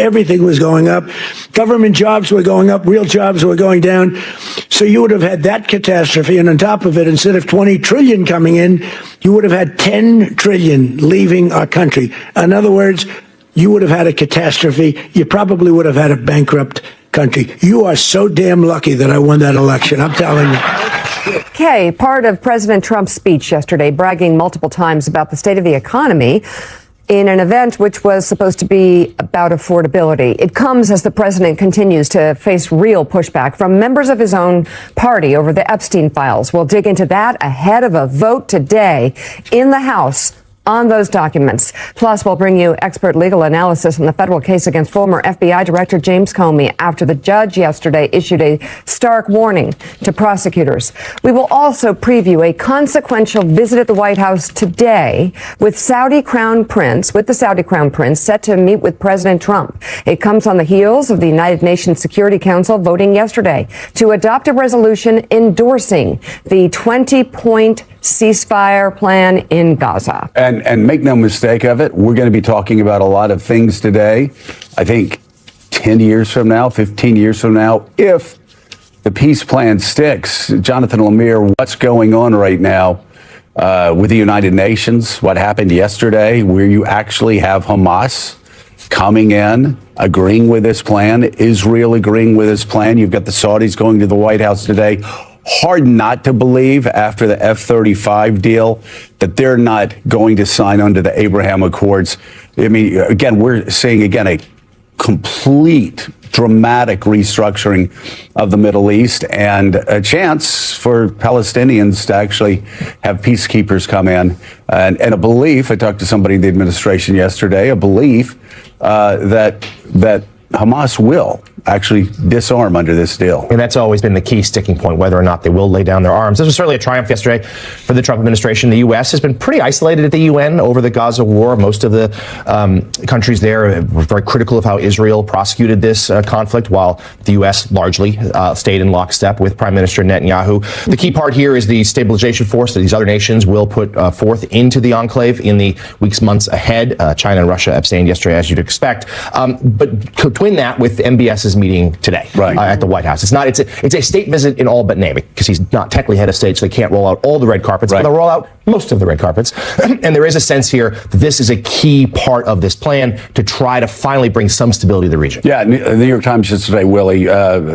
everything was going up. Government jobs were going up, real jobs were going down. So you would have had that catastrophe, and on top of it, instead of 20 trillion coming in, you would have had 10 trillion leaving our country. In other words, you would have had a catastrophe. You probably would have had a bankrupt country. You are so damn lucky that I won that election, I'm telling you. Okay, part of President Trump's speech yesterday, bragging multiple times about the state of the economy in an event which was supposed to be about affordability. It comes as the president continues to face real pushback from members of his own party over the Epstein files. We'll dig into that ahead of a vote today in the House on those documents. Plus, we'll bring you expert legal analysis on the federal case against former FBI Director James Comey after the judge yesterday issued a stark warning to prosecutors. We will also preview a consequential visit at the White House today with the Saudi Crown Prince set to meet with President Trump. It comes on the heels of the United Nations Security Council voting yesterday to adopt a resolution endorsing the 20-point ceasefire plan in Gaza. And make no mistake of it, we're going to be talking about a lot of things today. I think 10 years from now, 15 years from now, if the peace plan sticks, Jonathan Lemire, what's going on right now with the United Nations, what happened yesterday, where you actually have Hamas coming in, agreeing with this plan, Israel agreeing with this plan. You've got the Saudis going to the White House today. Hard not to believe after the F-35 deal that they're not going to sign under the Abraham Accords. I mean, again, we're seeing, a complete dramatic restructuring of the Middle East and a chance for Palestinians to actually have peacekeepers come in and a belief, I talked to somebody in the administration yesterday, a belief that Hamas will actually disarm under this deal. And that's always been the key sticking point, whether or not they will lay down their arms. This was certainly a triumph yesterday for the Trump administration. The U.S. has been pretty isolated at the UN over the Gaza war. Most of the countries there were very critical of how Israel prosecuted this conflict, while the U.S. largely stayed in lockstep with Prime Minister Netanyahu. The key part here is the stabilization force that these other nations will put forth into the enclave in the weeks, months ahead. China and Russia abstained yesterday, as you'd expect. But twin that with MBS's meeting today at the White House. It's a state visit in all but name, because he's not technically head of state, so they can't roll out all the red carpets, but they'll roll out most of the red carpets. And there is a sense here that this is a key part of this plan to try to finally bring some stability to the region. Yeah, the New York Times yesterday, Willie,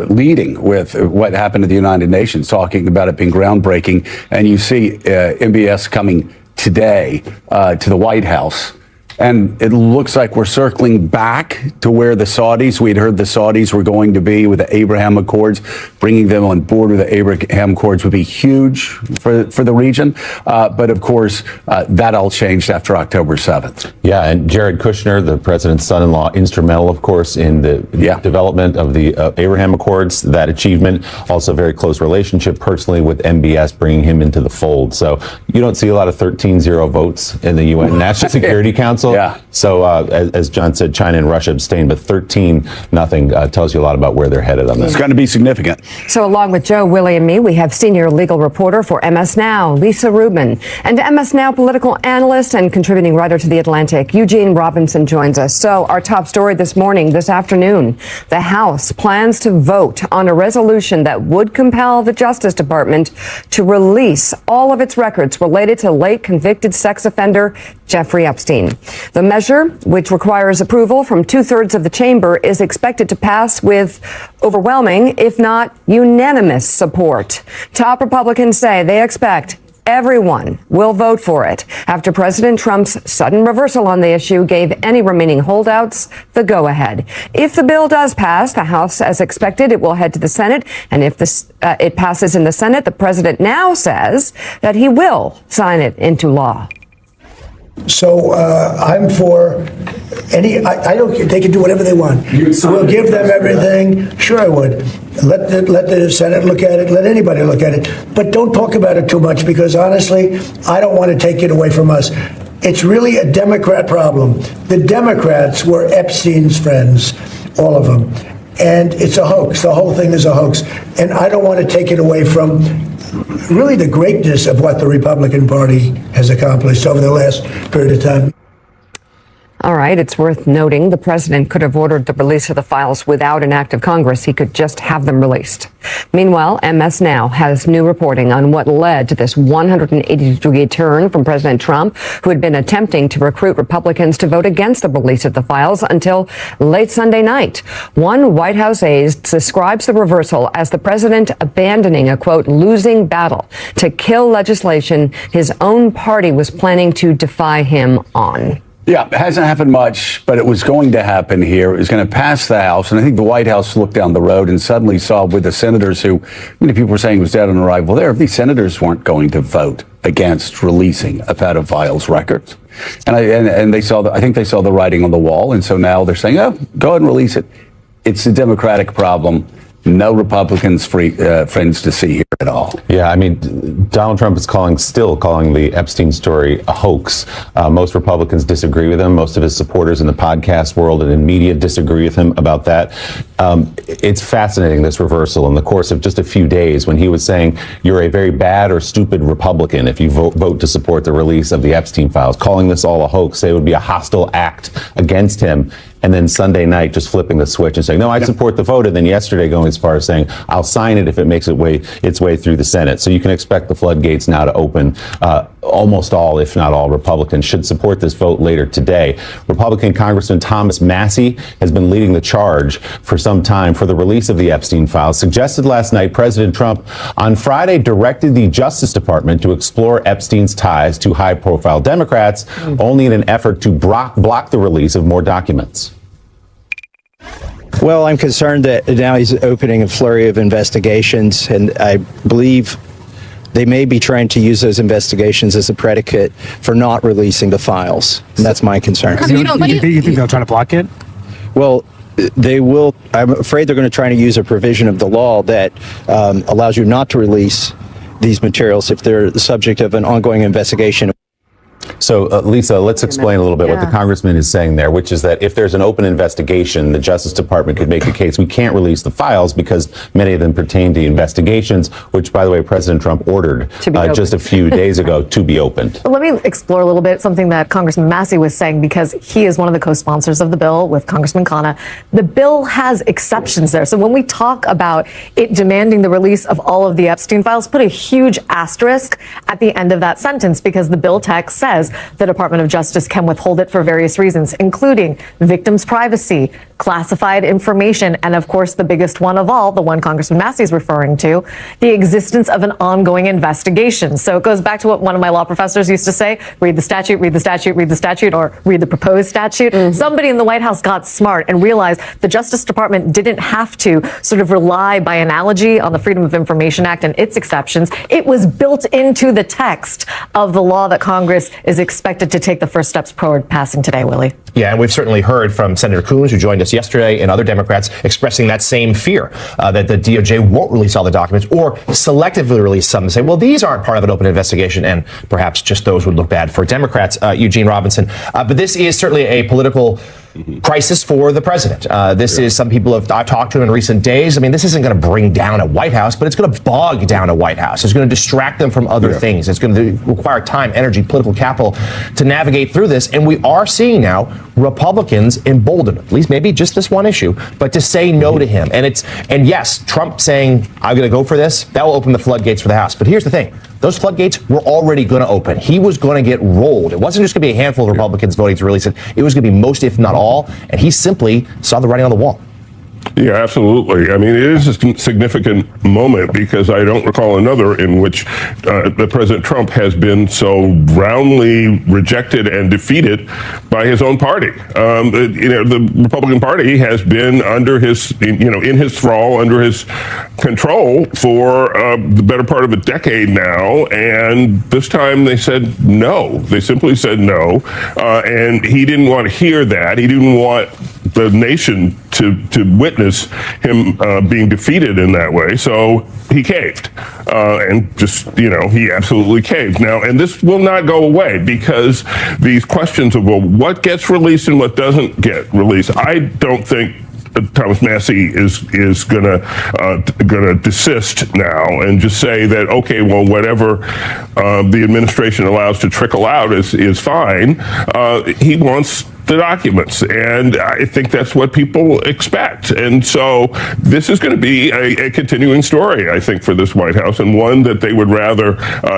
leading with what happened at the United Nations, talking about it being groundbreaking. And you see MBS coming today to the White House. And it looks like we're circling back to where the Saudis, we'd heard the Saudis were going to be with the Abraham Accords. Bringing them on board with the Abraham Accords would be huge for the region. But of course, that all changed after October 7th. Yeah, and Jared Kushner, the president's son-in-law, instrumental, of course, in the development of the Abraham Accords, that achievement. Also a very close relationship personally with MBS, bringing him into the fold. So you don't see a lot of 13-0 votes in the UN National Security Council. Yeah. So as John said, China and Russia abstained, but 13-0 tells you a lot about where they're headed on this. It's going to be significant. So along with Joe, Willie, and me, we have senior legal reporter for MS Now, Lisa Rubin, and MS Now political analyst and contributing writer to The Atlantic, Eugene Robinson, joins us. So our top story this afternoon, the House plans to vote on a resolution that would compel the Justice Department to release all of its records related to late convicted sex offender Jeffrey Epstein. The measure, which requires approval from 2/3 of the chamber, is expected to pass with overwhelming, if not unanimous, support. Top Republicans say they expect everyone will vote for it after President Trump's sudden reversal on the issue gave any remaining holdouts the go-ahead. If the bill does pass the House as expected, it will head to the Senate. And if it passes in the Senate, the president now says that he will sign it into law. So I'm for I don't care. They can do whatever they want. We'll give them everything. Sure, I would. Let the Senate look at it. Let anybody look at it. But don't talk about it too much, because honestly, I don't want to take it away from us. It's really a Democrat problem. The Democrats were Epstein's friends, all of them. And it's a hoax. The whole thing is a hoax. And I don't want to take it away from really the greatness of what the Republican Party has accomplished over the last period of time. All right, it's worth noting the president could have ordered the release of the files without an act of Congress. He could just have them released. Meanwhile, MS Now has new reporting on what led to this 180-degree turn from President Trump, who had been attempting to recruit Republicans to vote against the release of the files until late Sunday night. One White House aide describes the reversal as the president abandoning a, quote, losing battle to kill legislation his own party was planning to defy him on. Yeah, it hasn't happened much, but it was going to happen here. It was going to pass the House, and I think the White House looked down the road and suddenly saw with the senators who many people were saying was dead on arrival there, these senators weren't going to vote against releasing a pedophile's records. And they saw, I think they saw the writing on the wall, and so now they're saying, oh, go ahead and release it. It's a Democratic problem. No Republicans friends to see here at all. Yeah, I mean, Donald Trump is still calling the Epstein story a hoax. Most Republicans disagree with him. Most of his supporters in the podcast world and in media disagree with him about that. It's fascinating, this reversal in the course of just a few days, when he was saying you're a very bad or stupid Republican if you vote to support the release of the Epstein files, calling this all a hoax, say it would be a hostile act against him. And then Sunday night, just flipping the switch and saying, no, I support the vote. And then yesterday going as far as saying, I'll sign it if it makes its way through the Senate. So you can expect the floodgates now to open. Almost all, if not all, Republicans should support this vote later today. Republican Congressman Thomas Massie has been leading the charge for some time for the release of the Epstein files. Suggested last night, President Trump on Friday directed the Justice Department to explore Epstein's ties to high-profile Democrats, only in an effort to block the release of more documents. Well, I'm concerned that now he's opening a flurry of investigations, and I believe they may be trying to use those investigations as a predicate for not releasing the files. And that's my concern. You think they'll try to block it? Well, they will. I'm afraid they're going to try to use a provision of the law that allows you not to release these materials if they're the subject of an ongoing investigation. So, Lisa, let's explain a little bit what the congressman is saying there, which is that if there's an open investigation, the Justice Department could make the case we can't release the files because many of them pertain to investigations, which, by the way, President Trump ordered just a few days ago to be opened. Let me explore a little bit something that Congressman Massie was saying, because he is one of the co-sponsors of the bill with Congressman Khanna. The bill has exceptions there. So when we talk about it demanding the release of all of the Epstein files, put a huge asterisk at the end of that sentence, because the bill text says the Department of Justice can withhold it for various reasons, including victims' privacy, classified information, and of course the biggest one of all, the one Congressman Massey is referring to, the existence of an ongoing investigation. So it goes back to what one of my law professors used to say: read the statute, read the statute, read the statute, or read the proposed statute. Somebody in the White House got smart and realized the Justice Department didn't have to sort of rely by analogy on the Freedom of Information Act and its exceptions. It was built into the text of the law that Congress is expected to take the first steps toward passing today, Willie. Yeah, and we've certainly heard from Senator Coons, who joined us yesterday, and other Democrats expressing that same fear that the DOJ won't release all the documents or selectively release some and say, well, these aren't part of an open investigation, and perhaps just those would look bad for Democrats, Eugene Robinson. But this is certainly a political crisis for the president. This is, some people I've talked to in recent days. I mean, this isn't going to bring down a White House, but it's going to bog down a White House. It's going to distract them from other things. It's going to require time, energy, political capital to navigate through this. And we are seeing now Republicans emboldened, at least maybe just this one issue, but to say no to him. And yes, Trump saying, I'm going to go for this, that will open the floodgates for the House. But here's the thing. Those floodgates were already going to open. He was going to get rolled. It wasn't just going to be a handful of Republicans voting to release it. It was going to be most, if not all. And he simply saw the writing on the wall. Yeah, absolutely. I mean, it is a significant moment, because I don't recall another in which the President Trump has been so roundly rejected and defeated by his own party. The Republican Party has been under his, in his thrall, under his control for the better part of a decade now. And this time they said no. They simply said no. And he didn't want to hear that. He didn't want the nation to witness him being defeated in that way. So he caved, and just, he absolutely caved. Now, and this will not go away, because these questions of, well, what gets released and what doesn't get released, I don't think Thomas Massie is gonna desist now and just say that, okay, well, whatever the administration allows to trickle out is fine. He wants the documents. And I think that's what people expect. And so this is going to be a continuing story, I think, for this White House, and one that they would rather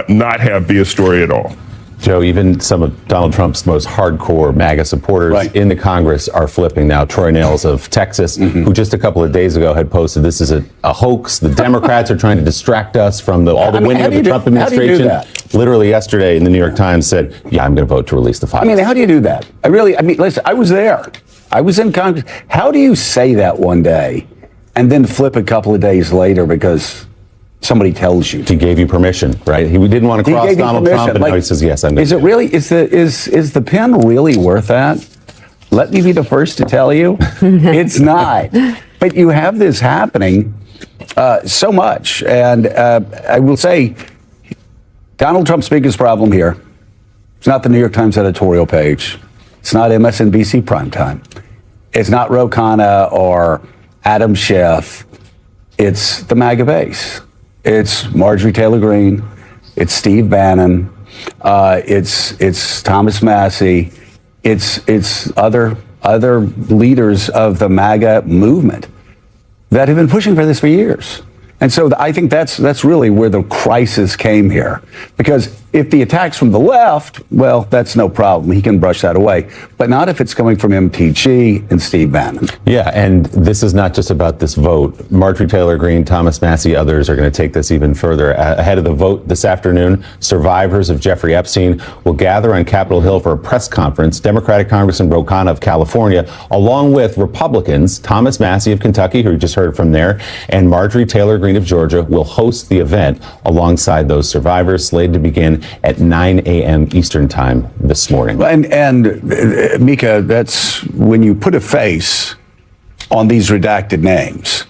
not have be a story at all. Joe, even some of Donald Trump's most hardcore MAGA supporters in the Congress are flipping now. Troy Nails of Texas, who just a couple of days ago had posted, this is a hoax. The Democrats are trying to distract us from all the winning of the Trump administration. Literally yesterday in the New York Times said, yeah, I'm going to vote to release the files. I mean, how do you do that? Listen, I was there. I was in Congress. How do you say that one day and then flip a couple of days later because somebody tells you? He gave you permission, right? He didn't want to cross Donald Trump, and now he says, yes, I'm going to. Is it really, is the pen really worth that? Let me be the first to tell you. It's not. But you have this happening so much. And I will say, Donald Trump's biggest problem here, it's not the New York Times editorial page. It's not MSNBC primetime. It's not Ro Khanna or Adam Schiff. It's the MAGA base. It's Marjorie Taylor Greene. It's Steve Bannon. It's Thomas Massey. It's other leaders of the MAGA movement that have been pushing for this for years. And so I think that's really where the crisis came here. Because if the attack's from the left, well, that's no problem. He can brush that away. But not if it's coming from MTG and Steve Bannon. Yeah, and this is not just about this vote. Marjorie Taylor Greene, Thomas Massey, others are going to take this even further. Ahead of the vote this afternoon, survivors of Jeffrey Epstein will gather on Capitol Hill for a press conference. Democratic Congressman Ro Khanna of California, along with Republicans, Thomas Massey of Kentucky, who you just heard from there, and Marjorie Taylor Greene of Georgia, will host the event alongside those survivors, slated to begin at 9 a.m. Eastern time this morning. And Mika, that's when you put a face on these redacted names.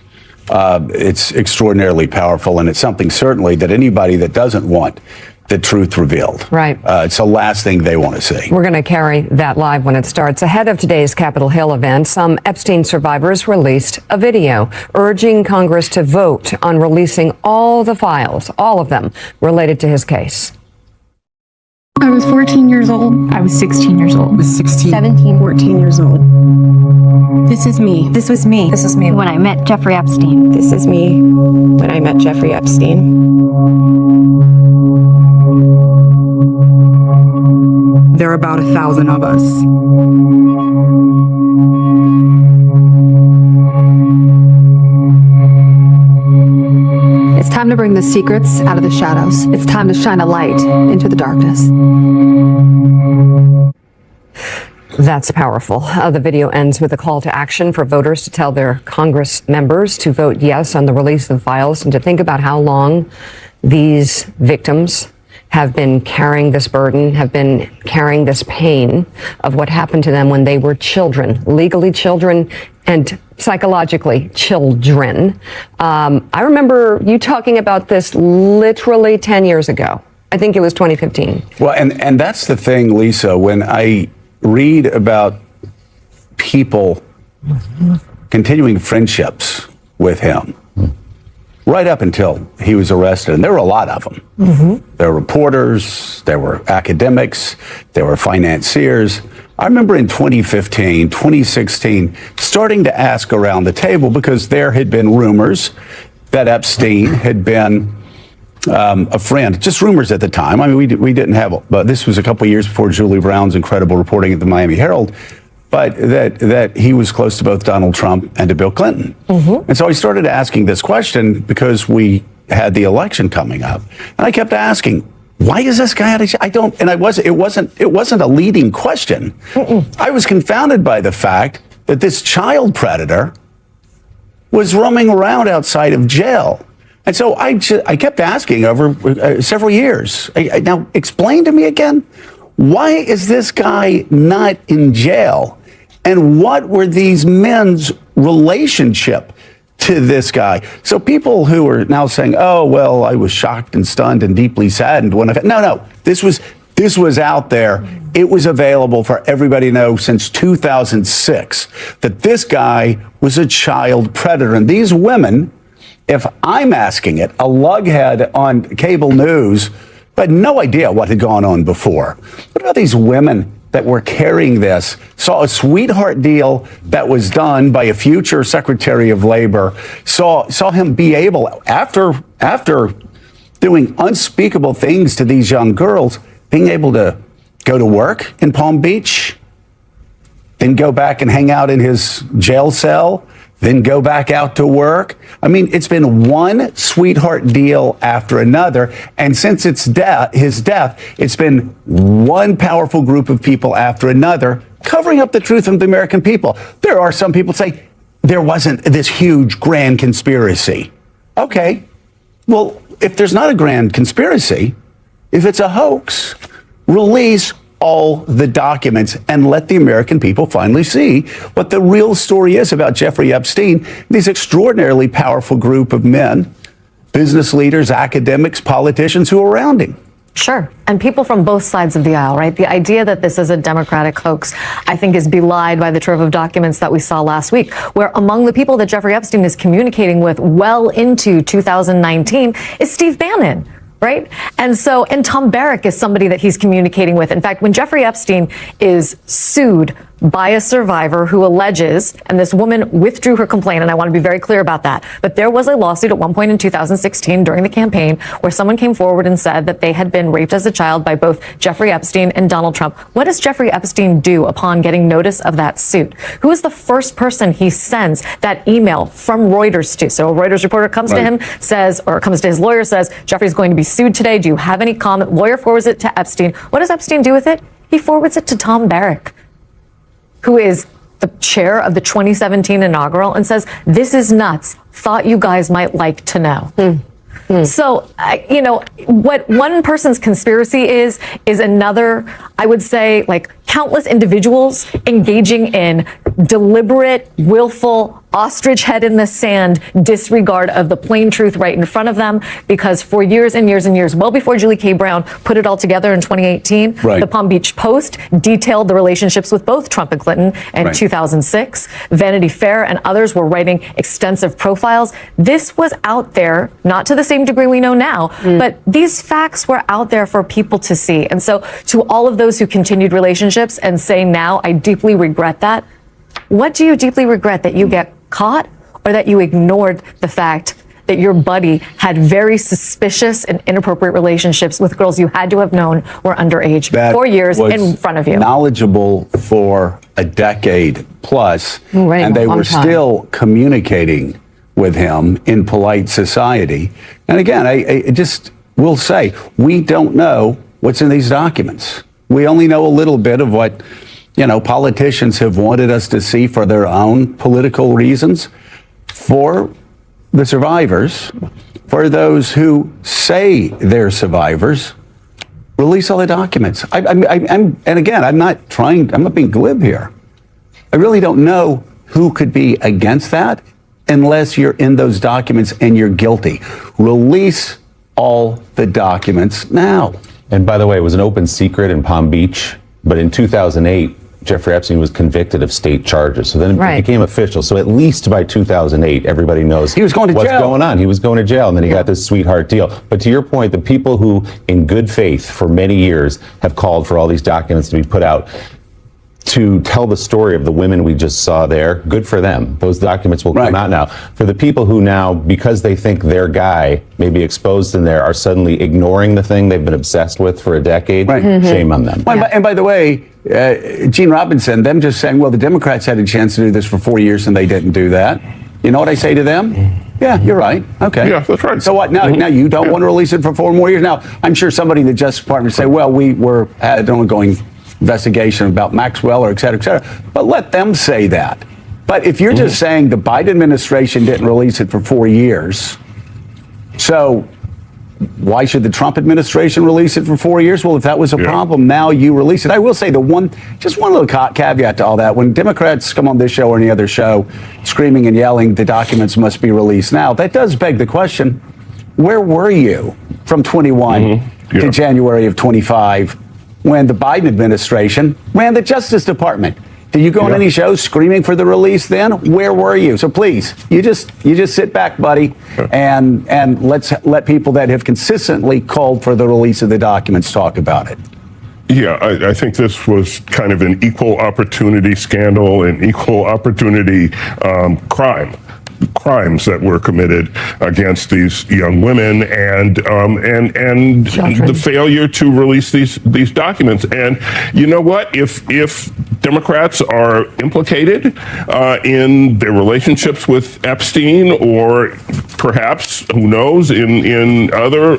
It's extraordinarily powerful, and it's something certainly that anybody that doesn't want the truth revealed. Right. It's the last thing they want to see. We're going to carry that live when it starts. Ahead of today's Capitol Hill event, some Epstein survivors released a video urging Congress to vote on releasing all the files, all of them, related to his case. I was 14 years old. I was 16 years old. I was 16. 17. 14 years old. This is me. This was me. This is me when I met Jeffrey Epstein. This is me when I met Jeffrey Epstein. There are about 1,000 of us. It's time to bring the secrets out of the shadows. It's time to shine a light into the darkness. That's powerful. The video ends with a call to action for voters to tell their Congress members to vote yes on the release of the files and to think about how long these victims have been carrying this burden, have been carrying this pain of what happened to them when they were children, legally children and psychologically children. I remember you talking about this literally 10 years ago. I think it was 2015. Well, and that's the thing, Lisa, when I read about people continuing friendships with him, right up until he was arrested, and there were a lot of them. There were reporters, there were academics, there were financiers. I remember in 2015, 2016, starting to ask around the table because there had been rumors that Epstein had been a friend, just rumors at the time. I mean, we didn't have, but this was a couple of years before Julie Brown's incredible reporting at the Miami Herald, but that he was close to both Donald Trump and to Bill Clinton. And so I started asking this question because we had the election coming up, and I kept asking, why is this guy out of jail? It wasn't a leading question. I was confounded by the fact that this child predator was roaming around outside of jail. And so I kept asking over several years, now explain to me again, why is this guy not in jail? And what were these men's relationship to this guy? So people who are now saying, oh, well, I was shocked and stunned and deeply saddened when no, this was out there. It was available for everybody to know since 2006 that this guy was a child predator. And these women, if I'm asking it, a lughead on cable news, but no idea what had gone on before. What about these women that were carrying this saw a sweetheart deal that was done by a future Secretary of Labor, saw him be able, after doing unspeakable things to these young girls, being able to go to work in Palm Beach, then go back and hang out in his jail cell, then go back out to work. I mean, it's been one sweetheart deal after another. And since his death, it's been one powerful group of people after another covering up the truth from the American people. There are some people say there wasn't this huge grand conspiracy. Okay, well, if there's not a grand conspiracy, if it's a hoax, release all the documents and let the American people finally see what the real story is about Jeffrey Epstein, this extraordinarily powerful group of men, business leaders, academics, politicians who are around him. Sure. And people from both sides of the aisle, right? The idea that this is a Democratic hoax, I think, is belied by the trove of documents that we saw last week, where among the people that Jeffrey Epstein is communicating with well into 2019 is Steve Bannon. Right? And Tom Barrack is somebody that he's communicating with. In fact, when Jeffrey Epstein is sued by a survivor who alleges, and this woman withdrew her complaint, and I want to be very clear about that, but there was a lawsuit at one point in 2016 during the campaign where someone came forward and said that they had been raped as a child by both Jeffrey Epstein and Donald Trump. What does Jeffrey Epstein do upon getting notice of that suit? Who is the first person he sends that email from Reuters to? So a Reuters reporter comes to him, says, or comes to his lawyer, says, Jeffrey's going to be sued today. Do you have any comment? Lawyer forwards it to Epstein. What does Epstein do with it? He forwards it to Tom Barrack, who is the chair of the 2017 inaugural, and says, this is nuts. Thought you guys might like to know. So, what one person's conspiracy is another, I would say, like countless individuals engaging in deliberate, willful, ostrich head in the sand disregard of the plain truth right in front of them, because for years and years and years, well before Julie K. Brown put it all together in 2018, the Palm Beach Post detailed the relationships with both Trump and Clinton in 2006. Vanity Fair and others were writing extensive profiles. This was out there, not to the same degree we know now, but these facts were out there for people to see. And so to all of those who continued relationships and say now, I deeply regret that. What do you deeply regret? That you get caught, or that you ignored the fact that your buddy had very suspicious and inappropriate relationships with girls you had to have known were underage for years in front of you? Knowledgeable for a decade plus, and they were still communicating with him in polite society. And again, I just will say, we don't know what's in these documents. We only know a little bit of what politicians have wanted us to see for their own political reasons. For the survivors, for those who say they're survivors, release all the documents. And again, I'm not being glib here. I really don't know who could be against that unless you're in those documents and you're guilty. Release all the documents now. And by the way, it was an open secret in Palm Beach, but in 2008, Jeffrey Epstein was convicted of state charges. So then it became official. So at least by 2008, everybody knows he was going to what's jail. Going on. He was going to jail, and then he got this sweetheart deal. But to your point, the people who, in good faith for many years, have called for all these documents to be put out to tell the story of the women we just saw there, good for them. Those documents will come out now. For the people who now, because they think their guy may be exposed in there, are suddenly ignoring the thing they've been obsessed with for a decade, shame on them. And by the way, Gene Robinson, them just saying, well, the Democrats had a chance to do this for 4 years and they didn't do that. You know what I say to them? Yeah, you're right. Okay. Yeah, that's right. So what? Now you don't want to release it for 4 more years? Now, I'm sure somebody in the Justice Department say, well, we had an ongoing investigation about Maxwell or et cetera, et cetera. But let them say that. But if you're just saying the Biden administration didn't release it for 4 years, so why should the Trump administration release it for 4 years? Well, if that was a problem, now you release it. I will say just one little caveat to all that. When Democrats come on this show or any other show screaming and yelling, the documents must be released now, that does beg the question, where were you from 21 to January of 25 when the Biden administration ran the Justice Department? Did you go on any shows screaming for the release then? Where were you? So please, you just sit back, buddy, and let people that have consistently called for the release of the documents talk about it. Yeah, I think this was kind of an equal opportunity scandal, an equal opportunity crimes that were committed against these young women, and the failure to release these documents. And you know what? If Democrats are implicated in their relationships with Epstein, or perhaps, who knows, in other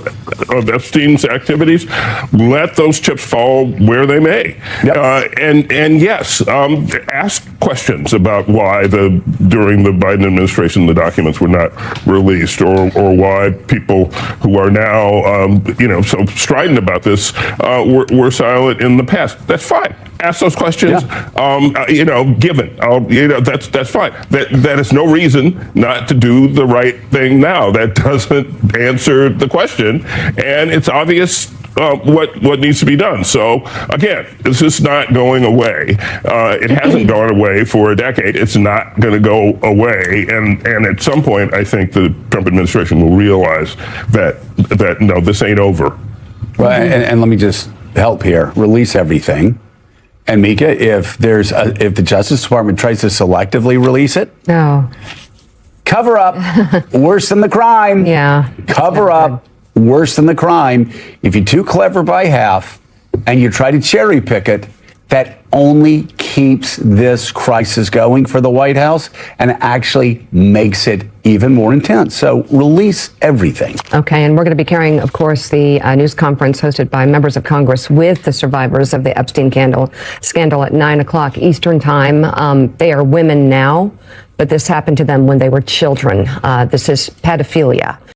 of Epstein's activities, let those chips fall where they may. Yep. And yes, ask questions about why during the Biden administration the documents were not released, or why people who are now so strident about this were silent in the past. That's fine. Ask those questions. Given. That's fine. That is no reason not to do the right thing now. That doesn't answer the question, and it's obvious what needs to be done. So again, this is not going away. It hasn't gone away for a decade. It's not going to go away. And at some point, I think the Trump administration will realize that no, this ain't over. Well, and let me just help here. Release everything. And Mika, if the Justice Department tries to selectively release it, No. cover up, worse than the crime. Yeah. Cover up, worse than the crime. If you're too clever by half and you try to cherry pick it, that only keeps this crisis going for the White House and actually makes it even more intense. So release everything. Okay, and we're going to be carrying, of course, the news conference hosted by members of Congress with the survivors of the Epstein scandal at 9 o'clock Eastern time. They are women now, but this happened to them when they were children. This is pedophilia.